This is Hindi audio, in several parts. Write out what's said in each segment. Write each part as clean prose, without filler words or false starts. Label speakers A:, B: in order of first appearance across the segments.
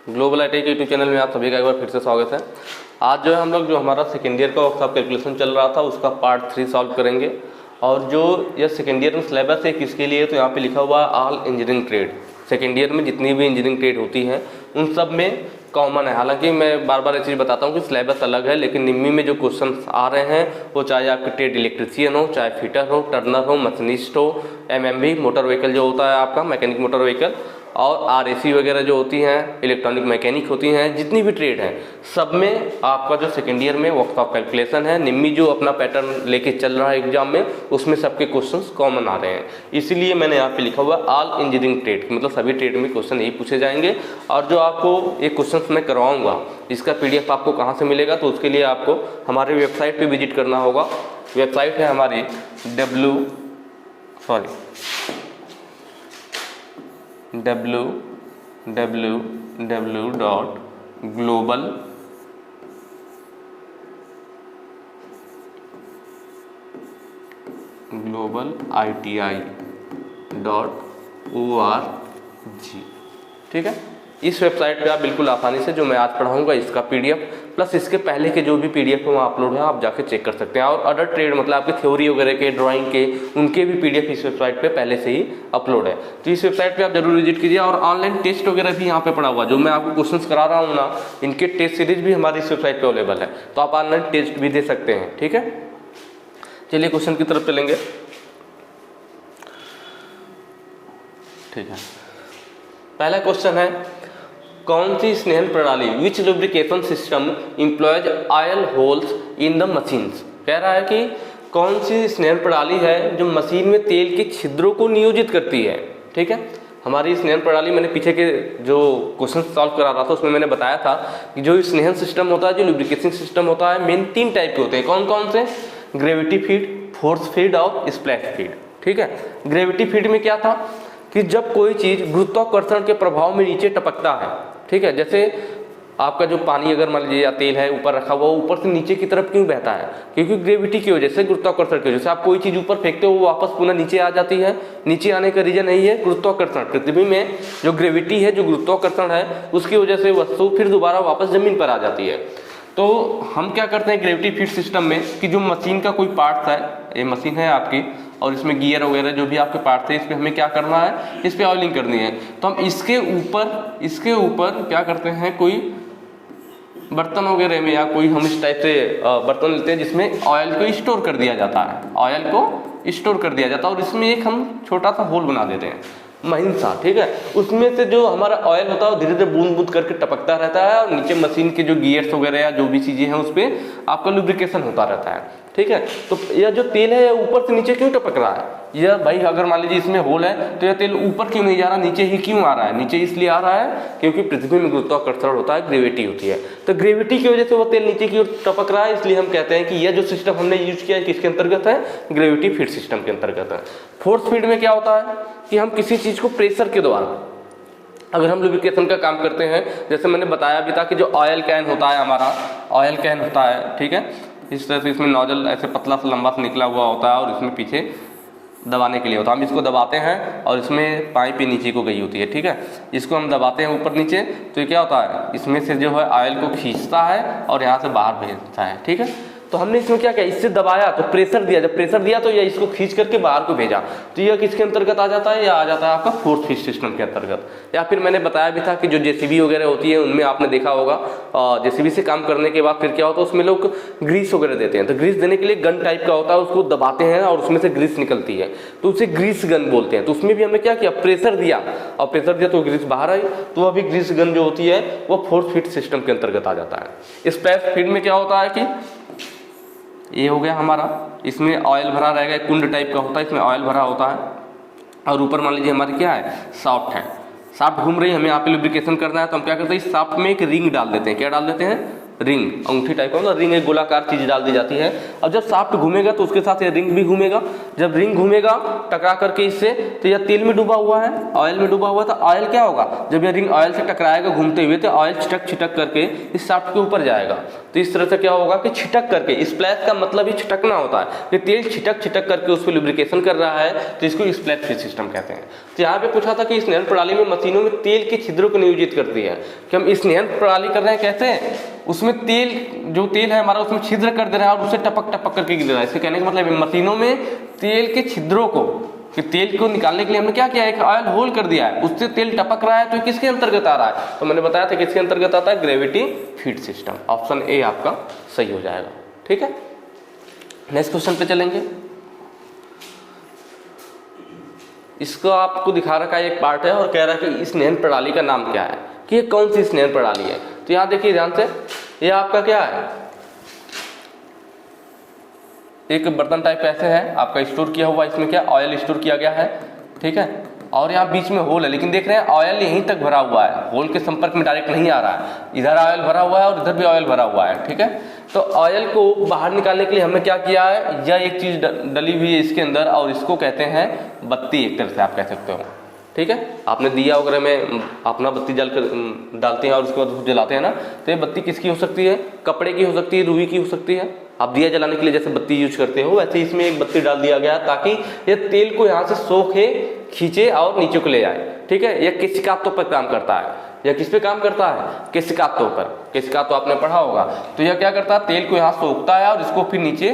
A: ग्लोबल आईटी के यूट्यूब चैनल में आप सभी का एक बार फिर से स्वागत है। आज जो है हम लोग जो हमारा सेकेंड ईयर का वर्कशॉप कैलकुलेशन चल रहा था उसका पार्ट 3 सॉल्व करेंगे। और जो यह सेकेंड ईयर में सिलेबस है किसके लिए, तो यहाँ पे लिखा हुआ है all engineering trade. Second year में जितनी भी इंजीनियरिंग ट्रेड होती हैं उन सब में कॉमन है। हालांकि मैं बार बार ये चीज़ बताता हूँ कि सिलेबस अलग है, लेकिन निम्मी में जो क्वेश्चन आ रहे हैं वो चाहे आपके ट्रेड इलेक्ट्रीशियन हो, चाहे फिटर हो, टर्नर हो, मशीनिस्ट हो, एमएमवी मोटर व्हीकल जो होता है आपका मैकेनिक मोटर व्हीकल, और आरएसी वगैरह जो होती हैं, इलेक्ट्रॉनिक मैकेनिक होती हैं, जितनी भी ट्रेड हैं सब में आपका जो सेकेंड ईयर में वर्कशॉप कैलकुलेशन है, निम्मी जो अपना पैटर्न लेके चल रहा है एग्जाम में उसमें सबके क्वेश्चंस कॉमन आ रहे हैं। इसीलिए मैंने यहाँ पे लिखा हुआ ऑल इंजीनियरिंग ट्रेड, मतलब सभी ट्रेड में क्वेश्चन यही पूछे जाएंगे। और जो आपको ये क्वेश्चन मैं करवाऊँगा इसका PDF आपको कहाँ से मिलेगा, तो उसके लिए आपको हमारे वेबसाइट पर विजिट करना होगा। वेबसाइट है हमारी www.globaliti.org। ठीक है, इस वेबसाइट पे आप बिल्कुल आसानी से जो मैं आज पढ़ाऊंगा इसका PDF प्लस इसके पहले के जो भी PDF वहाँ अपलोड है आप जाके चेक कर सकते हैं। और अदर ट्रेड मतलब आपके थ्योरी वगैरह के, ड्राइंग के, उनके भी PDF इस वेबसाइट पे पहले से ही अपलोड है। तो इस वेबसाइट पे आप जरूर विजिट कीजिए। और ऑनलाइन टेस्ट वगैरह भी यहाँ पे पड़ा हुआ, जो मैं आपको क्वेश्चंस करा रहा हूँ ना, इनके टेस्ट सीरीज भी हमारी इस वेबसाइट पर अवेलेबल है, तो आप ऑनलाइन टेस्ट भी दे सकते हैं। ठीक है, चलिए क्वेश्चन की तरफ चलेंगे। ठीक है, पहला क्वेश्चन है कौन सी स्नेहन प्रणाली which lubrication system employs oil holes in the machines. कह रहा है कि कौन सी स्नेहन प्रणाली है जो मशीन में तेल के छिद्रों को नियोजित करती है। ठीक है, हमारी स्नेहन प्रणाली मैंने पीछे के जो क्वेश्चन सॉल्व करा रहा था उसमें मैंने बताया था कि जो स्नेहन सिस्टम होता है, जो लुब्रिकेशन सिस्टम होता है, मेन 3 टाइप के होते हैं। कौन कौन से? ग्रेविटी फीड, फोर्स फीड और स्प्लैश फीड। ठीक है, ग्रेविटी फीड में क्या था कि जब कोई चीज़ गुरुत्वाकर्षण के प्रभाव में नीचे टपकता है, ठीक है, जैसे आपका जो पानी अगर मान लीजिए या तेल है ऊपर रखा हुआ, ऊपर से नीचे की तरफ क्यों बहता है? क्योंकि ग्रेविटी की वजह से, गुरुत्वाकर्षण की वजह से। आप कोई चीज़ ऊपर फेंकते हो वो वापस पुनः नीचे आ जाती है। नीचे आने का रीजन यही है गुरुत्वाकर्षण। पृथ्वी में जो ग्रेविटी है, जो गुरुत्वाकर्षण है, उसकी वजह से वस्तु फिर दोबारा वापस जमीन पर आ जाती है। तो हम क्या करते हैं ग्रेविटी फीड सिस्टम में कि जो मशीन का कोई पार्ट है, ये मशीन है आपकी और इसमें गियर वगैरह जो भी आपके पार्ट थे, इस पर हमें क्या करना है, इस पर ऑयलिंग करनी है। तो हम इसके ऊपर क्या करते हैं, कोई बर्तन वगैरह में या कोई हम इस टाइप से बर्तन लेते हैं जिसमें ऑयल को स्टोर कर दिया जाता है, ऑयल को स्टोर कर दिया जाता है, और इसमें एक हम छोटा सा होल बना देते हैं महीन सा। ठीक है, उसमें से जो हमारा ऑयल होता है वो धीरे धीरे बूंद बूंद करके टपकता रहता है, और नीचे मशीन के जो गियर्स वगैरह या जो भी चीज़ें हैं उस पर आपका लुब्रिकेशन होता रहता है। ठीक है, तो यह जो तेल है ऊपर से नीचे क्यों टपक रहा है? यह भाई अगर मान लीजिए इसमें होल है तो यह तेल ऊपर क्यों नहीं जा रहा, नीचे ही क्यों आ रहा है? नीचे इसलिए आ रहा है क्योंकि पृथ्वी में गुरुत्वाकर्षण होता है, ग्रेविटी होती है। तो ग्रेविटी की वजह से वो तेल नीचे की ओर टपक रहा है, इसलिए हम कहते हैं कि यह जो सिस्टम हमने यूज किया है किसके अंतर्गत है? ग्रेविटी फीड सिस्टम के अंतर्गत है। फोर्स फीड में क्या होता है कि हम किसी चीज़ को प्रेशर के द्वारा अगर हम लुब्रिकेशन का काम करते हैं, जैसे मैंने बताया भी था कि जो ऑयल कैन होता है, हमारा ऑयल कैन होता है, ठीक है, इस तरह से इसमें नोजल ऐसे पतला सा लंबा सा निकला हुआ होता है और इसमें पीछे दबाने के लिए होता है। हम इसको दबाते हैं और इसमें पाइप ही नीचे को गई होती है। ठीक है, इसको हम दबाते हैं ऊपर नीचे, तो ये क्या होता है, इसमें से जो है ऑयल को खींचता है और यहाँ से बाहर भेजता है। ठीक है, तो हमने इसमें क्या किया, इससे दबाया तो प्रेशर दिया, जब प्रेशर दिया तो यह इसको खींच करके बाहर को भेजा, तो यह किसके अंतर्गत आ जाता है? यह आ जाता है आपका फोर्स फीड सिस्टम के अंतर्गत। या फिर मैंने बताया भी था कि जो JCB वगैरह होती है उनमें आपने देखा होगा, JCB से काम करने के बाद फिर क्या होता है, उसमें लोग ग्रीस वगैरह देते हैं। तो ग्रीस देने के लिए गन टाइप का होता है, उसको दबाते हैं और उसमें से ग्रीस निकलती है, तो उसे ग्रीस गन बोलते हैं। तो उसमें भी हमने क्या किया, प्रेशर दिया, और प्रेशर दिया तो ग्रीस बाहर आई, तो वह भी ग्रीस गन जो होती है वो फोर्स फीड सिस्टम के अंतर्गत आ जाता है। स्प्लैश फीड में क्या होता है कि ये हो गया हमारा, इसमें ऑयल भरा रहेगा, एक कुंड टाइप का होता है, इसमें ऑयल भरा होता है, और ऊपर मान लीजिए हमारी क्या है, शाफ्ट है, शाफ्ट घूम रही है, हमें यहाँ पे लुब्रिकेशन करना है, तो हम क्या करते हैं, इस शाफ्ट में एक रिंग डाल देते हैं। क्या डाल देते हैं? रिंग, अंगूठी टाइप का मतलब रिंग, एक गोलाकार चीज डाल दी जाती है। अब जब शाफ्ट घूमेगा तो उसके साथ ये रिंग भी घूमेगा। जब रिंग घूमेगा टकरा करके इससे, तो यह तेल में डूबा हुआ है, ऑयल में डूबा हुआ है, तो ऑयल क्या होगा, जब यह रिंग ऑयल से टकराएगा घूमते हुए तो ऑयल छिटक छिटक करके इस शाफ्ट के ऊपर जाएगा। तो इस तरह से क्या होगा कि छिटक करके, स्प्लैश का मतलब ही छिटकना होता है, कि तेल छिटक छिटक करके उस पर लुब्रिकेशन कर रहा है, तो इसको स्प्लैश फ्री सिस्टम कहते हैं। तो यहाँ पे पूछा था कि स्नेहन प्रणाली में मशीनों में तेल के छिद्रों को नियोजित करती है, कि हम स्नेहन प्रणाली कर रहे हैं कैसे, उसमें तेल, जो तेल है हमारा उसमें छिद्र कर दे रहा है और उससे टपक टपक करके गिर रहा है। इसके कहने का मतलब मशीनों में तेल के छिद्रों को, कि तेल को निकालने के लिए हमने क्या किया, एक ऑयल होल कर दिया है, उससे तेल टपक रहा है, तो किसके अंतर्गत आ रहा है, तो मैंने बताया था किसके अंतर्गत आता है, gravity feed system. Option A आपका सही हो जाएगा। ठीक है, नेक्स्ट क्वेश्चन पे चलेंगे। इसको आपको दिखा रखा है, एक पार्ट है और कह रहा है कि इस स्नेहन प्रणाली का नाम क्या है, कि ये कौन सी स्नेहन प्रणाली है। तो यहाँ देखिए ध्यान से, ये आपका क्या है, एक बर्तन टाइप ऐसे है आपका स्टोर किया हुआ, इसमें क्या ऑयल स्टोर किया गया है, ठीक है, और यहाँ बीच में होल है, लेकिन देख रहे हैं ऑयल यहीं तक भरा हुआ है, होल के संपर्क में डायरेक्ट नहीं आ रहा है, इधर ऑयल भरा हुआ है और इधर भी ऑयल भरा हुआ है। ठीक है, तो ऑयल को बाहर निकालने के लिए हमने क्या किया है, यह एक चीज डली हुई है इसके अंदर, और इसको कहते हैं बत्ती, एक तरह से आप कह सकते हो। ठीक है, आपने दिया वगैरह में अपना बत्ती जल कर डालते हैं और उसके बाद जलाते हैं ना, तो ये बत्ती किसकी हो सकती है, कपड़े की हो सकती है, रुई की हो सकती है। आप दिया जलाने के लिए जैसे बत्ती यूज करते हो, वैसे इसमें एक बत्ती डाल दिया गया ताकि ये तेल को यहाँ से सोखे, खींचे और नीचे को ले जाए। ठीक है, यह केशिकात्व पर काम करता है। यह किस पे काम करता है, केशिकात्व पर। केशिकात्व आपने पढ़ा होगा। तो यह क्या करता है, तेल को यहाँ सोखता है और इसको फिर नीचे,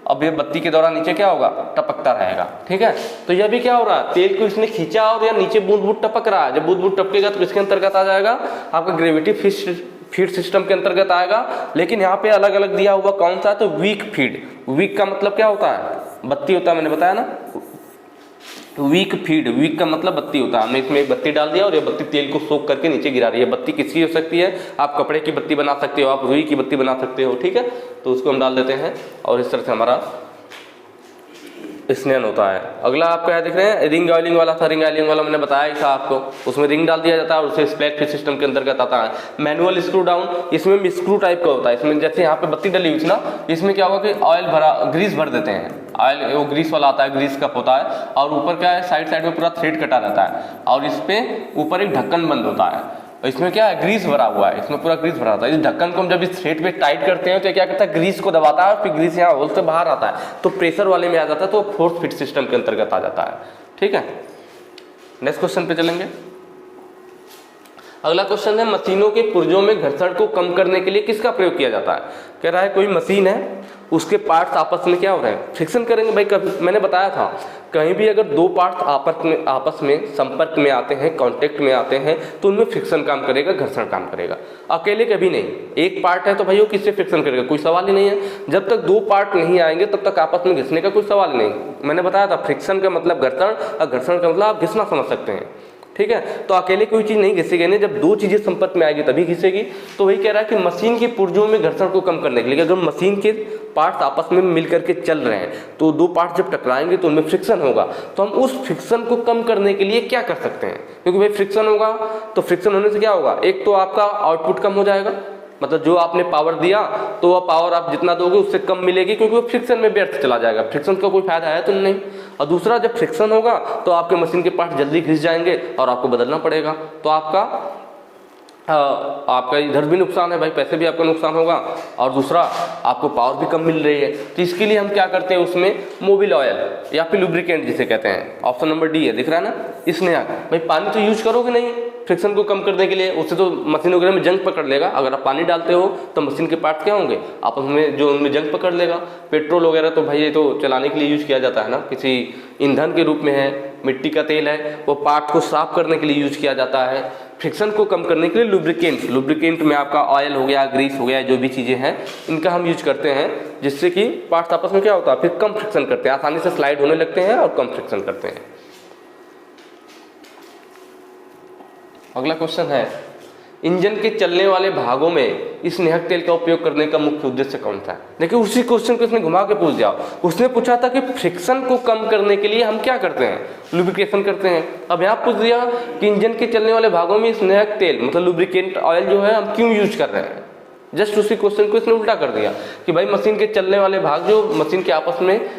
A: अब ये बत्ती के दौरान नीचे क्या होगा, टपकता रहेगा। ठीक है, तो यह भी क्या हो रहा है, तेल को इसने खींचा और यह नीचे बूंद बूंद टपक रहा है। जब बूंद बूंद टपकेगा तो किसके अंतर्गत आ जाएगा, आपका ग्रेविटी फीड सिस्टम के अंतर्गत आएगा। लेकिन यहाँ पे अलग अलग दिया हुआ कौन सा है, तो वीक फीड। वीक का मतलब क्या होता है, बत्ती होता है, मैंने बताया ना, वीक फीड, वीक का मतलब बत्ती होता है। हमने इसमें एक बत्ती डाल दिया और ये बत्ती तेल को सोख करके नीचे गिरा रही है। बत्ती किसकी हो सकती है, आप कपड़े की बत्ती बना सकते हो, आप रुई की बत्ती बना सकते हो। ठीक है, तो उसको हम डाल देते हैं और इस तरह से हमारा स्नेहन होता है। अगला आपका है, देख रहे हैं, रिंग ऑयलिंग वाला था। रिंग ऑयलिंग वाला मैंने बताया ही था आपको, उसमें रिंग डाल दिया जाता है और उसे स्प्लैश फ्री सिस्टम के अंतर्गत आता है। मैनुअल स्क्रू डाउन, इसमें स्क्रू टाइप का होता है। इसमें जैसे यहाँ पे बत्ती डली हुई थी ना, इसमें क्या होगा कि ऑयल भरा, ग्रीस भर देते हैं। ऑयल वो ग्रीस वाला आता है, ग्रीस कप होता है, और ऊपर क्या है, साइड साइड में पूरा थ्रेड कटा रहता है और इस पे ऊपर एक ढक्कन बंद होता है। इसमें क्या है, ग्रीस भरा हुआ है, इसमें पूरा ग्रीस भरा होता है। इस ढक्कन को हम जब इस थ्रेड पे टाइट करते हैं तो क्या करता है, ग्रीस को दबाता है और फिर ग्रीस यहाँ होल से बाहर आता है, तो प्रेशर वाले में आ जाता है, तो फोर्स फीड सिस्टम के अंतर्गत आ जाता है। ठीक है, नेक्स्ट क्वेश्चन पे चलेंगे। अगला क्वेश्चन है, मशीनों के पुर्जों में घर्षण को कम करने के लिए किसका प्रयोग किया जाता है। कह रहा है कोई मशीन है, उसके पार्ट्स आपस में क्या हो रहे हैं, फ्रिक्शन करेंगे। भाई कभी मैंने बताया था, कहीं भी अगर दो पार्ट्स आपस में संपर्क में आते हैं, कांटेक्ट में आते हैं, तो उनमें फ्रिक्शन काम करेगा, घर्षण काम करेगा। अकेले कभी नहीं। एक पार्ट है तो भाई वो किससे फ्रिक्शन करेगा, कोई सवाल ही नहीं है। जब तक दो पार्ट नहीं आएंगे तब तक आपस में घिसने का कोई सवाल ही नहीं। मैंने बताया था, फ्रिक्शन का मतलब घर्षण और घर्षण का मतलब आप घिसना समझ सकते हैं। ठीक है, तो अकेले कोई चीज नहीं घिसेगी, नहीं, जब दो चीजें संपर्क में आएगी तभी घिसेगी। तो वही कह रहा है कि मशीन के पुर्जों में घर्षण को कम करने के लिए, अगर मशीन के पार्ट्स आपस में मिलकर के चल रहे हैं तो दो पार्ट्स जब टकराएंगे तो उनमें फ्रिक्शन होगा, तो हम उस फ्रिक्शन को कम करने के लिए क्या कर सकते हैं। क्योंकि भाई फ्रिक्शन होगा तो फ्रिक्शन होने से क्या होगा, एक तो आपका आउटपुट कम हो जाएगा, मतलब जो आपने पावर दिया तो वह पावर आप जितना दोगे उससे कम मिलेगी, क्योंकि वो फ्रिक्शन में व्यर्थ चला जाएगा। फ्रिक्शन का कोई फायदा है तो नहीं। और दूसरा, जब फ्रिक्शन होगा तो आपके मशीन के पार्ट जल्दी घिस जाएंगे और आपको बदलना पड़ेगा, तो आपका इधर भी नुकसान है भाई, पैसे भी आपका नुकसान होगा, और दूसरा आपको पावर भी कम मिल रही है। तो इसके लिए हम क्या करते हैं, उसमें मोबिल ऑयल या फिर लुब्रिकेंट जिसे कहते हैं, ऑप्शन नंबर डी है, दिख रहा है ना। इसने भाई पानी तो यूज करोगे नहीं फ्रिक्शन को कम करने के लिए, उससे तो मशीन वगैरह में जंग पकड़ लेगा। अगर आप पानी डालते हो तो मशीन के पार्ट क्या होंगे, आपस में जो उनमें जंग पकड़ लेगा। पेट्रोल वगैरह तो भाई ये तो चलाने के लिए यूज किया जाता है ना, किसी ईंधन के रूप में है। मिट्टी का तेल है, वो पार्ट को साफ करने के लिए यूज किया जाता है। फ्रिक्शन को कम करने के लिए लुब्रिकेंट में आपका ऑयल हो गया, ग्रीस हो गया, जो भी चीजें हैं इनका हम यूज करते हैं, जिससे कि पार्ट्स आपस में क्या होता है, फिर कम फ्रिक्शन करते हैं, आसानी से स्लाइड होने लगते हैं और कम फ्रिक्शन करते हैं। अगला क्वेश्चन है, इंजन के चलने वाले भागों में इस स्नेहक तेल का उपयोग करने का मुख्य उद्देश्य कौन सा है। देखिए उसी क्वेश्चन को इसने घुमा के पूछ दिया। उसने पूछा था कि फ्रिक्शन को कम करने के लिए हम क्या करते हैं, लुब्रिकेशन करते हैं। अब यहाँ पूछ दिया कि इंजन के चलने वाले भागों में स्नेहक तेल मतलब लुब्रिकेंट ऑयल जो है हम क्यों यूज कर रहे हैं। जस्ट उसी क्वेश्चन को इसने उल्टा कर दिया कि भाई मशीन के चलने वाले भाग, जो मशीन के आपस में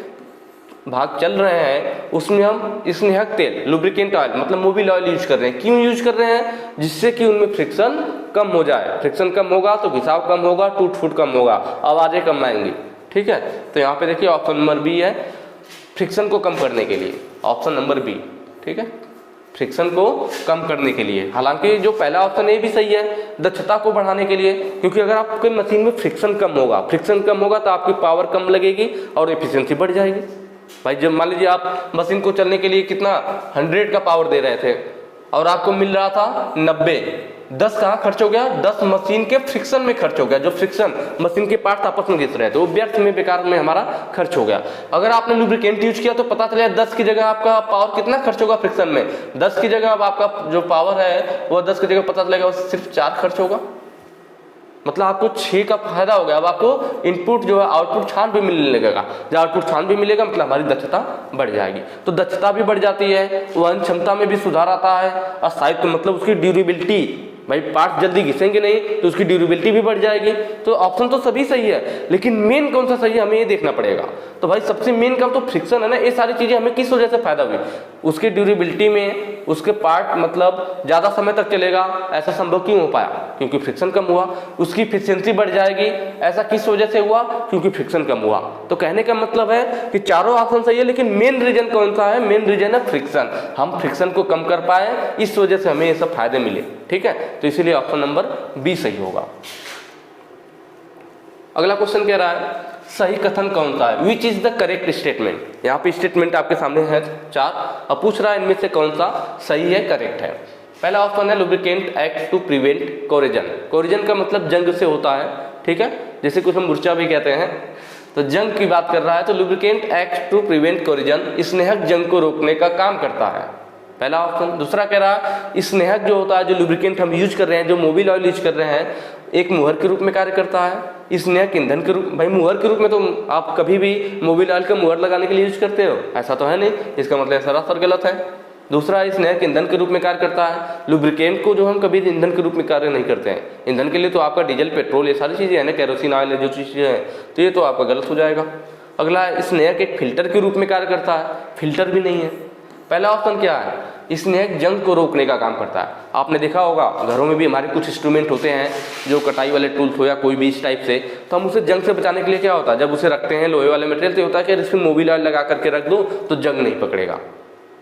A: भाग चल रहे हैं, उसमें हम स्नेहक तेल, लुब्रिकेंट ऑयल मतलब मोबिल ऑयल यूज कर रहे हैं। क्यों यूज कर रहे हैं? जिससे कि उनमें फ्रिक्शन कम हो जाए। फ्रिक्शन कम होगा तो घिसाव कम होगा, टूट फूट कम होगा, आवाजें कम आएंगी। ठीक है, तो यहाँ पे देखिए ऑप्शन नंबर बी है, फ्रिक्शन को कम करने के लिए, ऑप्शन नंबर बी। ठीक है, फ्रिक्शन को कम करने के लिए। हालांकि जो पहला ऑप्शन ये भी सही है, दक्षता को बढ़ाने के लिए, क्योंकि अगर आपके मशीन में फ्रिक्शन कम होगा तो आपकी पावर कम लगेगी और एफिशिएंसी बढ़ जाएगी। भाई जब मान लीजिए आप मशीन को चलने के लिए कितना 100 का पावर दे रहे थे और आपको मिल रहा था 90, 10 कहाँ खर्च हो गया? 10 मशीन के फ्रिक्शन में खर्च हो गया। जो फ्रिक्शन मशीन के पार्ट्स आपस में घिस रहे थे वो व्यर्थ में, बेकार में हमारा खर्च हो गया। अगर आपने लुब्रिकेंट यूज किया तो पता चला 10 की जगह आपका पावर कितना खर्च होगा फ्रिक्शन में? 10 की जगह अब आपका जो पावर है वो 10 की जगह पता चलेगा सिर्फ 4 खर्च होगा। मतलब आपको 6 का फायदा हो गया। अब आपको इनपुट जो है आउटपुट 96 मिलने लगेगा। जब आउटपुट 96 मिलेगा मतलब हमारी दक्षता बढ़ जाएगी। तो दक्षता भी बढ़ जाती है, वहन क्षमता में भी सुधार आता है, और स्थायित्व मतलब उसकी ड्यूरेबिलिटी, भाई पार्ट जल्दी घिसेंगे नहीं तो उसकी ड्यूरेबिलिटी भी बढ़ जाएगी। तो ऑप्शन तो सभी सही है, लेकिन मेन कौन सा सही है हमें ये देखना पड़ेगा। तो भाई सबसे मेन काम तो फ्रिक्शन है ना। ये सारी चीजें हमें किस वजह से फायदा हुई? उसकी ड्यूरेबिलिटी में उसके पार्ट मतलब ज्यादा समय तक चलेगा, ऐसा संभव क्यों हो पाया? क्योंकि फ्रिक्शन कम हुआ। उसकी एफिशिएंसी बढ़ जाएगी, ऐसा किस वजह से हुआ? क्योंकि फ्रिक्शन कम हुआ। तो कहने का मतलब है कि चारों ऑप्शन सही है, लेकिन मेन रीजन कौन सा है? मेन रीजन है फ्रिक्शन। हम फ्रिक्शन को कम कर पाए, इस वजह से हमें ये सब फायदे मिले। ठीक है, तो इसीलिए ऑप्शन नंबर बी सही होगा। अगला क्वेश्चन कह रहा है सही कथन कौन सा है? Which is the correct statement. यहाँ पे स्टेटमेंट आपके सामने है 4, अब पूछ रहा है इनमें से कौन सा सही है, करेक्ट है। पहला ऑप्शन है lubricant act to prevent corrosion. Corrosion का मतलब जंग से होता है। ठीक है, जैसे कुछ हम मूर्छा भी कहते हैं, तो जंग की बात कर रहा है। तो lubricant act to prevent corrosion स्नेहक जंग को रोकने का काम करता है, पहला ऑप्शन। दूसरा कह रहा है स्नेहक जो होता है, जो लुब्रिकेंट हम यूज कर रहे हैं, जो मोबिल ऑयल यूज कर रहे हैं, एक मुहर के रूप में कार्य करता है। स्नेहक ईंधन के रूप, भाई मुहर के रूप में तो आप कभी भी मोबिल ऑयल का मुहर लगाने के लिए यूज करते हो? ऐसा तो है नहीं, इसका मतलब सरासर गलत है। दूसरा स्नेहक ईंधन के रूप में कार्य करता है। लुब्रिकेंट को जो हम कभी ईंधन के रूप में कार्य नहीं करते हैं। ईंधन के लिए तो आपका डीजल, पेट्रोल, ये सारी चीजें है ना, केरोसिन ऑयल, जो चीजें हैं, तो ये तो आपका गलत हो जाएगा। अगला स्नेहक एक फिल्टर के रूप में कार्य करता है, फिल्टर भी नहीं है। पहला ऑप्शन क्या है? स्नेहक जंग को रोकने का काम करता है। आपने देखा होगा घरों में भी हमारे कुछ इंस्ट्रूमेंट होते हैं, जो कटाई वाले टूल्स हो या कोई भी इस टाइप से, तो हम उसे जंग से बचाने के लिए क्या होता है, जब उसे रखते हैं लोहे वाले मटेरियल, तो होता है कि इसमें मोबिल ऑयल लगा करके रख दो तो जंग नहीं पकड़ेगा।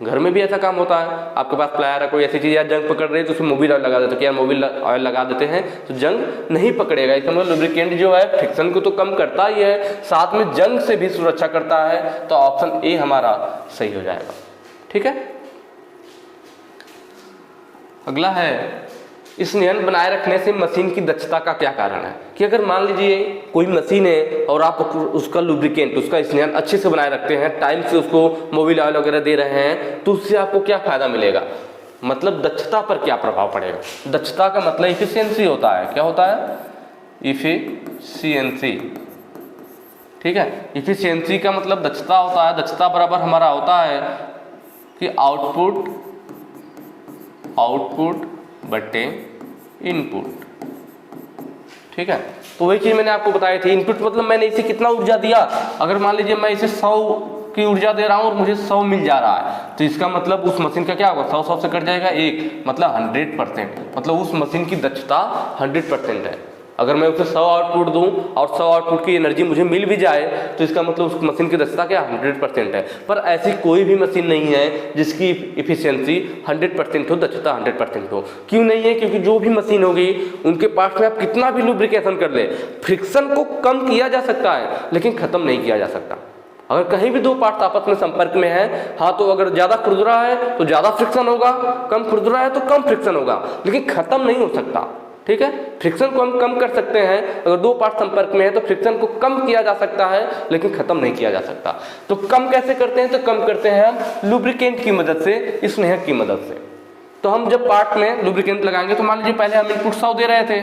A: घर में भी ऐसा काम होता है, आपके पास प्लायर है, कोई ऐसी चीज जंग पकड़ रही है तो उसमें मोबिल ऑयल लगा देते, क्या मोबिल ऑयल लगा देते हैं तो जंग नहीं पकड़ेगा। इसका मतलब लुब्रिकेंट जो है फ्रिक्शन को तो कम करता ही है, साथ में जंग से भी सुरक्षा करता है। तो ऑप्शन ए हमारा सही हो जाएगा। ठीक है, अगला है स्नेहन बनाए रखने से मशीन की दक्षता का क्या कारण है? कि अगर मान लीजिए कोई मशीन है और आप उसका लुब्रिकेंट, उसका स्नेहन अच्छे से बनाए रखते हैं, टाइम से उसको मोबिल ऑयल वगैरह दे रहे हैं, तो उससे आपको क्या फायदा मिलेगा? मतलब दक्षता पर क्या प्रभाव पड़ेगा? दक्षता का मतलब इफिशियंसी होता है। क्या होता है? इफिशियंसी। ठीक है, इफिशियंसी का मतलब दक्षता होता है। दक्षता बराबर हमारा होता है कि आउटपुट बटे इनपुट। ठीक है, तो वही चीज मैंने आपको बताई थी। इनपुट मतलब मैंने इसे कितना ऊर्जा दिया। अगर मान लीजिए मैं इसे 100 की ऊर्जा दे रहा हूं और मुझे 100 मिल जा रहा है, तो इसका मतलब उस मशीन का क्या होगा? 100 से कट जाएगा 1, मतलब 100%। मतलब उस मशीन की दक्षता 100% है। अगर मैं उसे 100 आउटपुट दूं और 100 आउटपुट की एनर्जी मुझे मिल भी जाए, तो इसका मतलब उस मशीन की दक्षता क्या 100% है। पर ऐसी कोई भी मशीन नहीं है जिसकी इफिशियंसी 100% हो, दक्षता 100% हो। क्यों नहीं है? क्योंकि जो भी मशीन होगी उनके पार्ट्स में आप कितना भी लुब्रिकेशन कर ले, फ्रिक्शन को कम किया जा सकता है लेकिन खत्म नहीं किया जा सकता। अगर कहीं भी दो पार्ट आपस में संपर्क में है, हाँ, तो अगर ज्यादा खुरदुरा है तो ज्यादा फ्रिक्शन होगा, कम खुरदुरा है तो कम फ्रिक्शन होगा, लेकिन खत्म नहीं हो सकता। ठीक है, फ्रिक्शन को हम कम कर सकते हैं। अगर दो पार्ट संपर्क में है तो फ्रिक्शन को कम किया जा सकता है लेकिन खत्म नहीं किया जा सकता। तो कम कैसे करते हैं? तो कम करते हैं हम लुब्रिकेंट की मदद से, स्नेहक की मदद से। तो हम जब पार्ट में लुब्रिकेंट लगाएंगे, तो मान लीजिए पहले हम इनपुट 100 दे रहे थे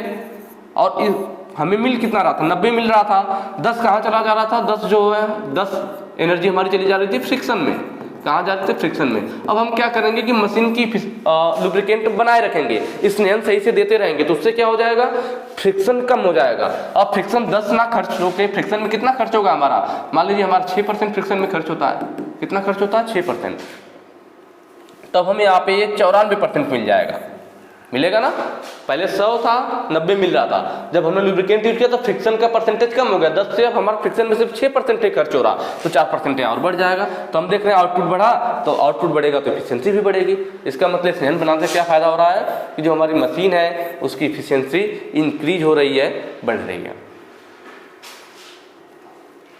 A: और हमें मिल कितना रहा था? 90 मिल रहा था। 10 कहाँ चला जा रहा था? 10 जो है 10 एनर्जी हमारी चली जा रही थी फ्रिक्शन में। कहाँ जा सकते हैं, फ्रिक्शन में। अब हम क्या करेंगे कि मशीन की लुब्रिकेंट बनाए रखेंगे, स्नेहन सही से देते रहेंगे, तो उससे क्या हो जाएगा, फ्रिक्शन कम हो जाएगा। अब फ्रिक्शन 10 ना खर्च होके फ्रिक्शन में कितना खर्च होगा हमारा, मान लीजिए हमारा 6% फ्रिक्शन में खर्च होता है, कितना खर्च होता है, 6%, तब हमें यहाँ पे ये 94% मिल जाएगा, मिलेगा ना। पहले 100 था, 90 मिल रहा था, जब हमने लुब्रिकेंट यूज किया तो फ्रिक्शन का परसेंटेज कम हो गया, 10 से अब हमारा फ्रिक्शन में सिर्फ 6% खर्च हो रहा, तो 4% और बढ़ जाएगा। तो हम देख रहे हैं आउटपुट बढ़ा, तो आउटपुट बढ़ेगा तो एफिशिएंसी भी बढ़ेगी। इसका मतलब स्नेहन बनाने से क्या फायदा हो रहा है कि जो हमारी मशीन है उसकी एफिशिएंसी इंक्रीज हो रही है, बढ़ रही है।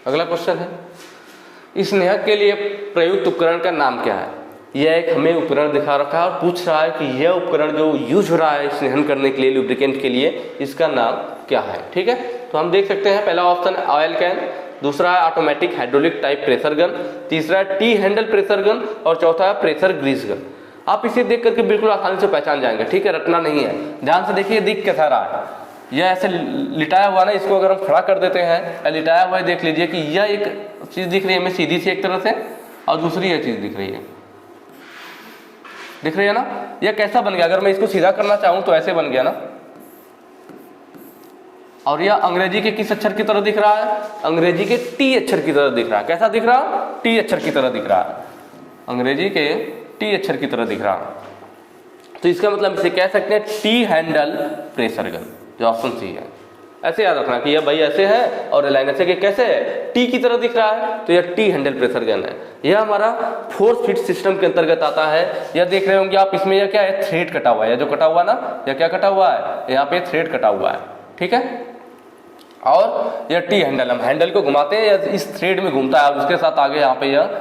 A: अगला क्वेश्चन है, स्नेहक के लिए प्रयुक्त उपकरण का नाम क्या है। यह एक हमें उपकरण दिखा रखा है और पूछ रहा है कि यह उपकरण जो यूज हो रहा है स्नेहन करने के लिए, लुब्रिकेंट के लिए, इसका नाम क्या है। ठीक है, तो हम देख सकते हैं पहला ऑप्शन है ऑयल कैन, दूसरा है automatic hydraulic type pressure gun, तीसरा है टी हैंडल प्रेशर गन और चौथा है प्रेशर ग्रीस गन। आप इसे देख करके बिल्कुल आसानी से पहचान जाएंगे। ठीक है, रटना नहीं है, ध्यान से देखिए दिख कैसा रहा है। यह ऐसे लिटाया हुआ ना, इसको अगर हम खड़ा कर देते हैं, लिटाया हुआ देख लीजिए कि यह एक चीज दिख रही है हमें सीधी सी एक तरह से, और दूसरी यह चीज दिख रही है, दिख रही है ना। यह कैसा बन गया, अगर मैं इसको सीधा करना चाहूं तो ऐसे बन गया ना। और यह अंग्रेजी के किस अक्षर की तरह दिख रहा है, अंग्रेजी के टी अक्षर की तरह दिख रहा है। कैसा दिख रहा, टी अक्षर की तरह दिख रहा है, अंग्रेजी के टी अक्षर की तरह दिख रहा है। तो इसका मतलब इसे कह सकते हैं टी हैंडल प्रेशर गन, जो ऑप्शन सी है। ऐसे याद रखना कि यह भाई ऐसे है और लाइन ऐसे के कैसे है, टी की तरह दिख रहा है, तो यह टी हैंडल प्रेशर गन है। यह हमारा फोर्स फीड सिस्टम के अंतर्गत आता है। यह देख रहे होंगे आप, इसमें यह क्या है, थ्रेड कटा हुआ है, जो कटा हुआ ना, यह क्या कटा हुआ है, यहाँ पे थ्रेड कटा हुआ है। ठीक है, और यह टी हैंडल, हम हैंडल को घुमाते हैं, इस थ्रेड में घूमता है और उसके साथ आगे यहाँ पे यह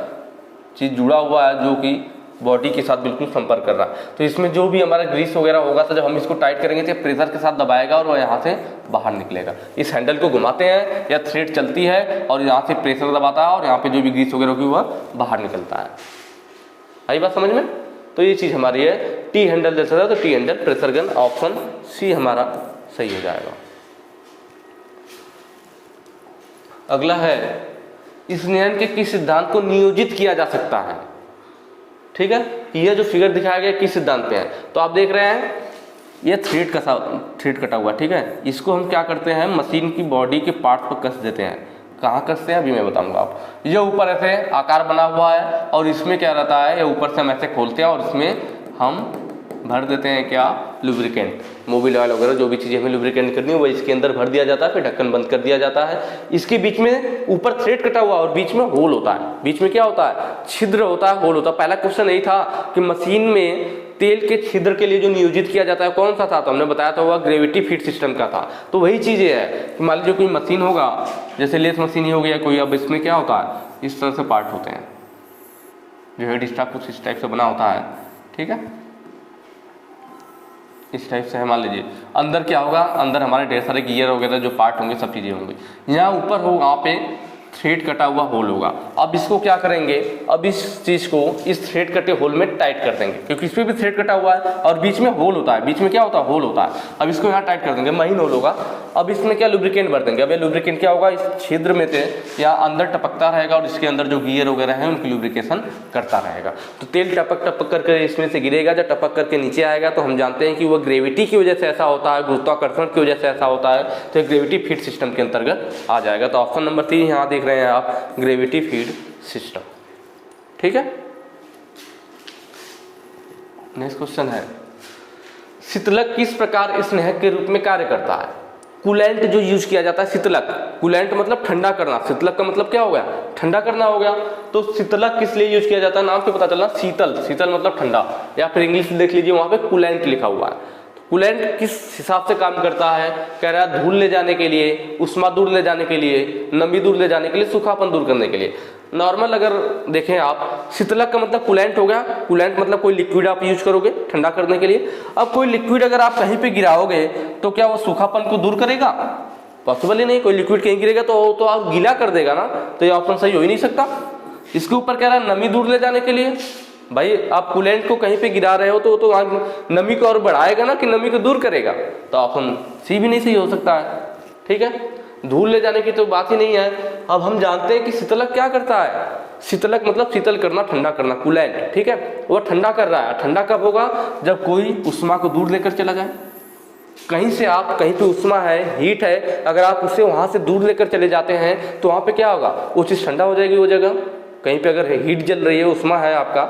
A: चीज जुड़ा हुआ है जो कि बॉडी के साथ बिल्कुल संपर्क कर रहा है। तो इसमें जो भी हमारा ग्रीस वगैरह होगा, तो जब हम इसको टाइट करेंगे तो प्रेशर के साथ दबाएगा और वो यहाँ से बाहर निकलेगा। इस हैंडल को घुमाते हैं या थ्रेड चलती है और यहाँ से प्रेशर दबाता है और यहाँ पे जो भी ग्रीस वगैरह होगी वह बाहर निकलता है। आई बात समझ में। तो ये चीज हमारी है टी हैंडल जैसा था, तो T handle pressure gun, option C हमारा सही हो जाएगा। अगला है, इस नियम के किस सिद्धांत को नियोजित किया जा सकता है। ठीक है, यह जो फिगर दिखाया गया किस सिद्धांत पे है, तो आप देख रहे हैं ये थ्रेड कटा हुआ। ठीक है, इसको हम क्या करते हैं, मशीन की बॉडी के पार्ट पर कस देते हैं। कहाँ कसते हैं अभी मैं बताऊंगा आप। ये ऊपर ऐसे आकार बना हुआ है और इसमें क्या रहता है, ये ऊपर से हम ऐसे खोलते हैं और इसमें हम भर देते हैं क्या, लुब्रिकेंट, मोबिल ऑयल वगैरह जो भी चीज़ें हमें लुब्रिकेंट करनी है वो इसके अंदर भर दिया जाता है, फिर ढक्कन बंद कर दिया जाता है। इसके बीच में ऊपर थ्रेड कटा हुआ और बीच में होल होता है। बीच में क्या होता है, छिद्र होता है, होल होता है। पहला क्वेश्चन यही था कि मशीन में तेल के छिद्र के लिए जो नियोजित किया जाता है कौन सा था, तो हमने बताया था वह ग्रेविटी फीड सिस्टम का था। तो वही चीज़ें है कि मान लीजिए कोई मशीन होगा, जैसे लेथ मशीन ही हो गया कोई, अब इसमें क्या होता है, इस तरह से पार्ट होते हैं, जो हेड स्टॉक कुछ इस टाइप से बना होता है। ठीक है, इस टाइप से है। मान लीजिए अंदर क्या होगा, अंदर हमारे ढेर सारे गियर वगैरह जो पार्ट होंगे सब चीज़ें होंगी। यहाँ ऊपर हो, वहाँ पे थ्रेड कटा हुआ होल होगा। अब इसको क्या करेंगे, अब इस चीज़ को इस थ्रेड कटे होल में टाइट कर देंगे, क्योंकि इस पर भी थ्रेड कटा हुआ है और बीच में होल होता है। बीच में क्या होता है, होल होता है। अब इसको यहाँ टाइट कर देंगे, महीन होल होगा। अब इसमें क्या लुब्रिकेंट भर देंगे। अब ये लुब्रिकेंट क्या होगा, इस छिद्र में से या अंदर टपकता रहेगा और इसके अंदर जो गियर वगैरह है उनकी लुब्रिकेशन करता रहेगा। तो तेल टपक टपक करके इसमें से गिरेगा, जब टपक करके नीचे आएगा तो हम जानते हैं कि वह ग्रेविटी की वजह से ऐसा होता है, गुरुत्वाकर्षण की वजह से ऐसा होता है। तो ग्रेविटी फीड सिस्टम के अंतर्गत आ जाएगा। तो ऑप्शन नंबर 3 यहाँ देख रहे हैं आप, ग्रेविटी फीड सिस्टम। ठीक है, नेक्स्ट क्वेश्चन है, शीतलक किस प्रकार स्नेहक के रूप में कार्य करता है। कूलेंट जो यूज किया जाता है, शीतलक, कूलेंट मतलब ठंडा करना, शीतलक का मतलब क्या हो गया, ठंडा करना हो गया। तो शीतलक किस लिए यूज किया जाता है, नाम से पता चला, शीतल, शीतल मतलब ठंडा, या फिर इंग्लिश देख लीजिए वहां पे कूलेंट लिखा हुआ है। कूलेंट किस हिसाब से काम करता है, कह रहा है धूल ले जाने के लिए, उष्मा दूर ले जाने के लिए, नमी दूर ले जाने के लिए, सूखापन दूर करने के लिए। नॉर्मल अगर देखें आप, शीतलक का मतलब कूलेंट हो गया। कूलेंट मतलब कोई लिक्विड आप यूज करोगे ठंडा करने के लिए। अब कोई लिक्विड अगर आप कहीं पे गिराओगे तो क्या वो सूखापन को दूर करेगा, पॉसिबल ही नहीं। कोई लिक्विड कहीं गिरेगा तो आप गीला कर देगा ना, तो ये ऑप्शन सही हो ही नहीं सकता। इसके ऊपर कह रहा है नमी दूर ले जाने के लिए। भाई आप कूलेंट को कहीं पे गिरा रहे हो तो नमी को और बढ़ाएगा ना कि नमी को दूर करेगा, तो ऑप्शन सी भी नहीं सही हो सकता है। ठीक है, धूल ले जाने की तो बात ही नहीं है। अब हम जानते हैं कि शीतलक क्या करता है, शीतलक मतलब शीतल करना, ठंडा करना, कूलेंट, ठीक है। वो ठंडा कर रहा है। ठंडा कब होगा? जब कोई उष्मा को दूर लेकर चला जाए। कहीं से आप, कहीं पे उष्मा है, हीट है, अगर आप उसे वहाँ से दूर लेकर चले जाते हैं तो वहाँ पे क्या होगा? वो चीज़ ठंडा हो जाएगी वो जगह। कहीं पे अगर हीट जल रही है, उष्मा है आपका,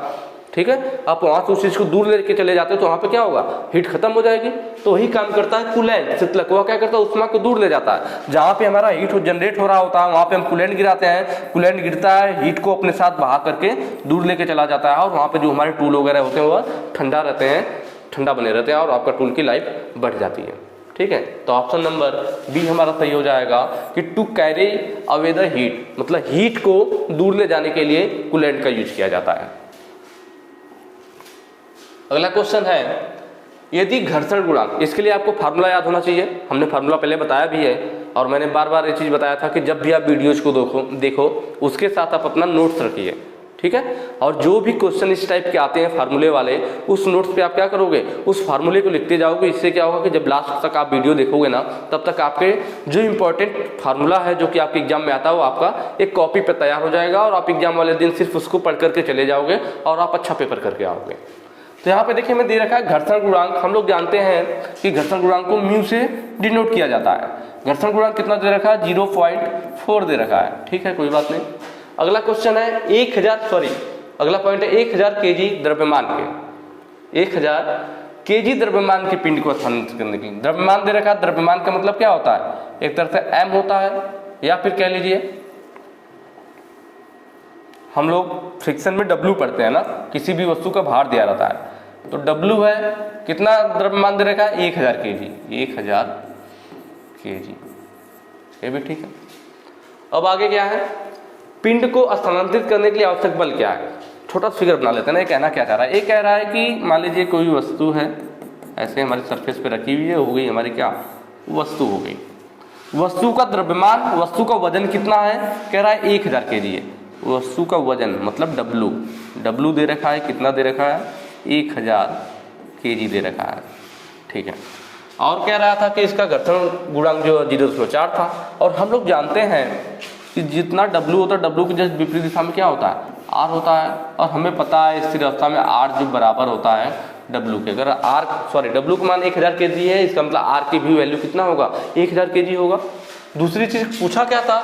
A: ठीक है, आप वहाँ से उस चीज़ को दूर लेके चले जाते हो तो वहाँ पे क्या होगा? हीट खत्म हो जाएगी। तो वही काम करता है कूलेंट, शीतलक। वह क्या करता है? उष्मा को दूर ले जाता है। जहाँ पे हमारा हीट जनरेट हो रहा होता है वहाँ पे हम कूलेंट गिराते हैं, कूलेंट गिरता है, हीट को अपने साथ बहा करके दूर लेके चला जाता है और वहाँ पे जो हमारे टूल वगैरह होते हैं वह ठंडा रहते हैं, ठंडा बने रहते हैं और आपका टूल की लाइफ बढ़ जाती है, ठीक है। तो ऑप्शन नंबर बी हमारा सही हो जाएगा कि to carry away the heat, मतलब हीट को दूर ले जाने के लिए कूलेंट का यूज किया जाता है। अगला क्वेश्चन है, यदि घर्षण गुणांक, इसके लिए आपको फार्मूला याद होना चाहिए। हमने फार्मूला पहले बताया भी है और मैंने बार बार ये चीज़ बताया था कि जब भी आप वीडियोज को देखो उसके साथ आप अपना नोट्स रखिए, ठीक है। और जो भी क्वेश्चन इस टाइप के आते हैं फार्मूले वाले, उस नोट्स पे आप क्या करोगे? उस फार्मूले को लिखते जाओगे। इससे क्या होगा कि जब लास्ट तक आप वीडियो देखोगे ना, तब तक आपके जो इंपॉर्टेंट फार्मूला है जो कि आपके एग्जाम में आता है वो आपका एक कॉपी पे तैयार हो जाएगा और आप एग्जाम वाले दिन सिर्फ उसको पढ़ करके चले जाओगे और आप अच्छा पेपर करके आओगे। तो यहाँ पे देखिए मैं दे रखा है घर्षण गुणांक। हम लोग जानते हैं कि घर्षण गुणांक को म्यू से डिनोट किया जाता है। घर्षण गुणांक कितना दे रखा है? 0.4 दे रखा है, ठीक है, कोई बात नहीं। अगला क्वेश्चन है 1000 अगला पॉइंट है 1000 केजी द्रव्यमान के, 1000 केजी द्रव्यमान के पिंड को स्थानांतरित करने के लिए द्रव्यमान दे रखा है। द्रव्यमान का मतलब क्या होता है? एक तरह से m होता है, या फिर कह लीजिए हम लोग फ्रिक्शन में W पढ़ते हैं ना, किसी भी वस्तु का भार दिया रहता है तो W है, कितना द्रव्यमान दे रखा है? 1000 केजी, 1000 केजी, ये भी ठीक है। अब आगे क्या है? पिंड को स्थानांतरित करने के लिए आवश्यक बल क्या है? छोटा फिगर बना लेते हैं ना। ये कहना क्या चाह रहा है? ये कह रहा है कि मान लीजिए कोई वस्तु है, ऐसे हमारी सरफेस पे रखी हुई है, हो गई हमारी क्या? वस्तु हो गई। वस्तु का द्रव्यमान, वस्तु का वजन कितना है? कह रहा है 1000 केजी है। वस्तु का वजन मतलब W दे रखा है, कितना दे रखा है? 1000 केजी दे रखा है, ठीक है। और कह रहा था कि इसका घर्षण गुणांक जो 0.4 था। और हम लोग जानते हैं कि जितना W होता है, W की जस्ट विपरीत दिशा में क्या होता है? R होता है। और हमें पता है स्थिर अवस्था में R जो बराबर होता है W के। अगर W का मान 1000 केजी है, इसका मतलब R की भी वैल्यू कितना होगा? 1000 केजी होगा। दूसरी चीज पूछा क्या था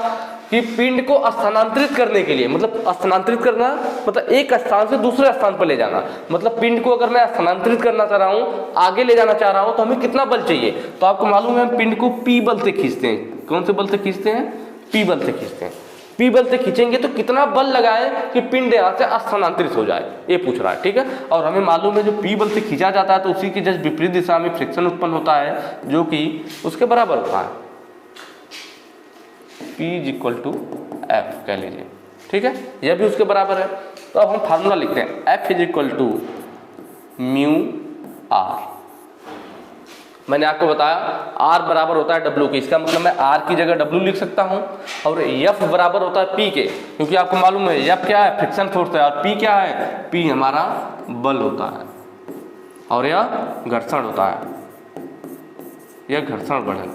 A: कि पिंड को स्थानांतरित करने के लिए, मतलब स्थानांतरित करना मतलब एक स्थान से दूसरे स्थान पर ले जाना। मतलब पिंड को अगर मैं स्थानांतरित करना चाह रहा हूँ, आगे ले जाना चाह रहा हूँ, तो हमें कितना बल चाहिए? तो आपको मालूम है हम पिंड को P बल से खींचते हैं। कौन से बल से खींचते हैं? P बल से खींचते हैं। P बल से खींचेंगे तो कितना बल लगाए कि पिंड यहाँ से स्थानांतरित हो जाए, ये पूछ रहा है, ठीक है। और हमें मालूम है जो P बल से खींचा जाता है तो उसी की जस्ट विपरीत दिशा में फ्रिक्शन उत्पन्न होता है जो कि उसके बराबर होता है, P = F कह लीजिए, ठीक है, यह भी उसके बराबर है। तो अब हम फार्मूला लिखते हैं, F = μr। मैंने आपको बताया R बराबर होता है W के, इसका मतलब मैं R की जगह W लिख सकता हूं। और F बराबर होता है P के, क्योंकि आपको मालूम है F क्या है? फ्रिक्शन फोर्स है। और P क्या है? P हमारा बल होता है और यह घर्षण होता है, यह घर्षण बल है।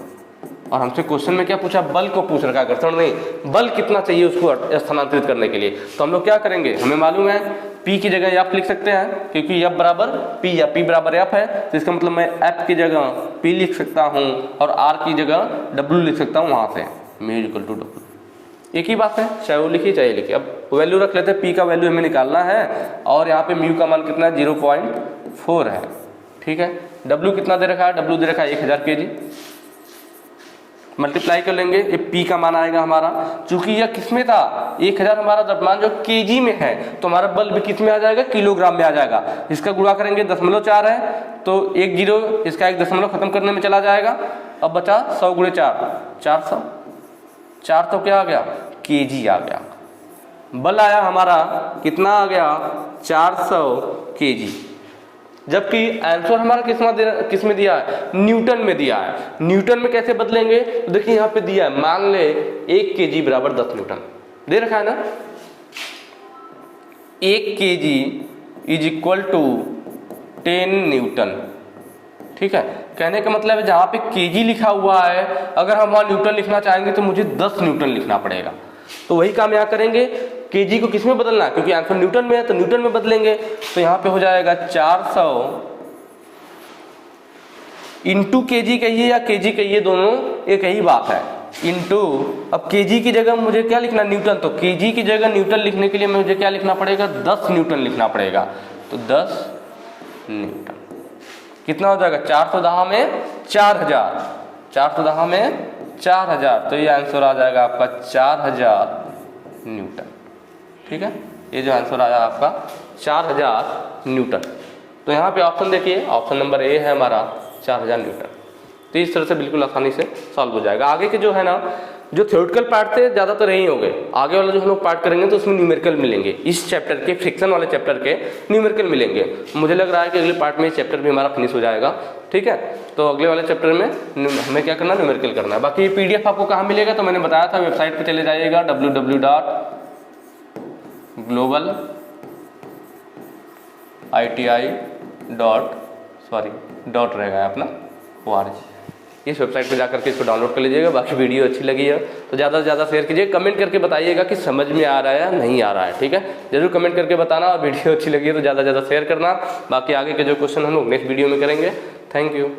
A: और हमसे क्वेश्चन में क्या पूछा? बल को पूछ रखा है, घर्षण नहीं। बल कितना चाहिए उसको स्थानांतरित करने के लिए? तो हम लोग क्या करेंगे? हमें मालूम है P की जगह F लिख सकते हैं, क्योंकि F बराबर P या P बराबर F है, तो इसका मतलब मैं F की जगह P लिख सकता हूँ और R की जगह W लिख सकता हूँ। वहाँ से μ = W, एक ही बात है, चाहे वो लिखिए चाहे लिखिए। अब वैल्यू रख लेते हैं, P का वैल्यू हमें निकालना है और यहाँ पे μ का मान कितना है? 0.4 है, ठीक है। W कितना दे रखा है? W दे रखा है 1000 केजी। मल्टीप्लाई कर लेंगे, ये P का मान आएगा हमारा। चूंकि यह किस में था? 1000 हमारा द्रव्यमान जो केजी में है, तो हमारा बल भी किस में आ जाएगा? किलोग्राम में आ जाएगा। इसका गुणा करेंगे, 0.4 है तो 1 0, इसका 1 दशमलव खत्म करने में चला जाएगा। अब बचा 100 × 4, 400। 4 तो क्या आ गया? केजी आ गया। बल आया हमारा कितना आ गया? 400 केजी। जबकि आंसर हमारा किस में दिया है? न्यूटन में दिया है। न्यूटन में कैसे बदलेंगे? तो देखिए यहाँ पे दिया है, मान ले 1 केजी बराबर 10 न्यूटन दे रखा है ना। 1 केजी = 10 न्यूटन, ठीक है। कहने का मतलब है जहाँ पे केजी लिखा हुआ है, अगर हम वहाँ न्यूटन लिखना चाहेंगे तो मुझे 10 न्यूटन लिखना पड़ेगा। तो वही काम यहाँ करेंगे, केजी को किस में बदलना है, क्योंकि आंसर न्यूटन में है तो न्यूटन में बदलेंगे। तो यहाँ पे हो जाएगा 400 इंटू केजी कहिए या केजी कहिए, दोनों एक ही बात है, इंटू, अब केजी की जगह मुझे क्या लिखना, न्यूटन, तो केजी की जगह न्यूटन लिखने के लिए मुझे क्या लिखना पड़ेगा, 10 न्यूटन लिखना पड़ेगा। तो 10 न्यूटन कितना हो जाएगा, 410 में 4000, 410 में 4000, तो ये आंसर आ जाएगा आपका 4000 न्यूटन। ठीक है, ये जो आंसर आया आपका 4000 न्यूटन। तो यहाँ पे ऑप्शन देखिए, ऑप्शन नंबर ए है हमारा 4000 न्यूटन। तो इस तरह से बिल्कुल आसानी से सॉल्व हो जाएगा। आगे के जो है ना, जो थ्योरेटिकल पार्ट थे ज़्यादातर यही हो गए, आगे वाला जो हम लोग पार्ट करेंगे तो उसमें न्यूमेरिकल मिलेंगे, इस चैप्टर के फ्रिक्शन वाले चैप्टर के न्यूमेरिकल मिलेंगे। मुझे लग रहा है कि अगले पार्ट में चैप्टर भी हमारा फिनिश हो जाएगा। ठीक है, तो अगले वाले चैप्टर में हमें क्या करना है, न्यूमेरिकल करना है। बाकी ये PDF आपको कहाँ मिलेगा, तो मैंने बताया था वेबसाइट पर चले जाइएगा, www.iti.डॉट रहेगा अपना ORG, इस वेबसाइट पे जाकर के इसको डाउनलोड कर लीजिएगा। बाकी वीडियो अच्छी लगी है तो ज़्यादा से ज़्यादा शेयर कीजिए, कमेंट करके बताइएगा कि समझ में आ रहा है या नहीं आ रहा है। ठीक है, जरूर कमेंट करके बताना, और वीडियो अच्छी लगी है तो ज़्यादा से ज़्यादा शेयर करना। बाकी आगे के जो क्वेश्चन हम लोग नेक्स्ट वीडियो में करेंगे। Thank you.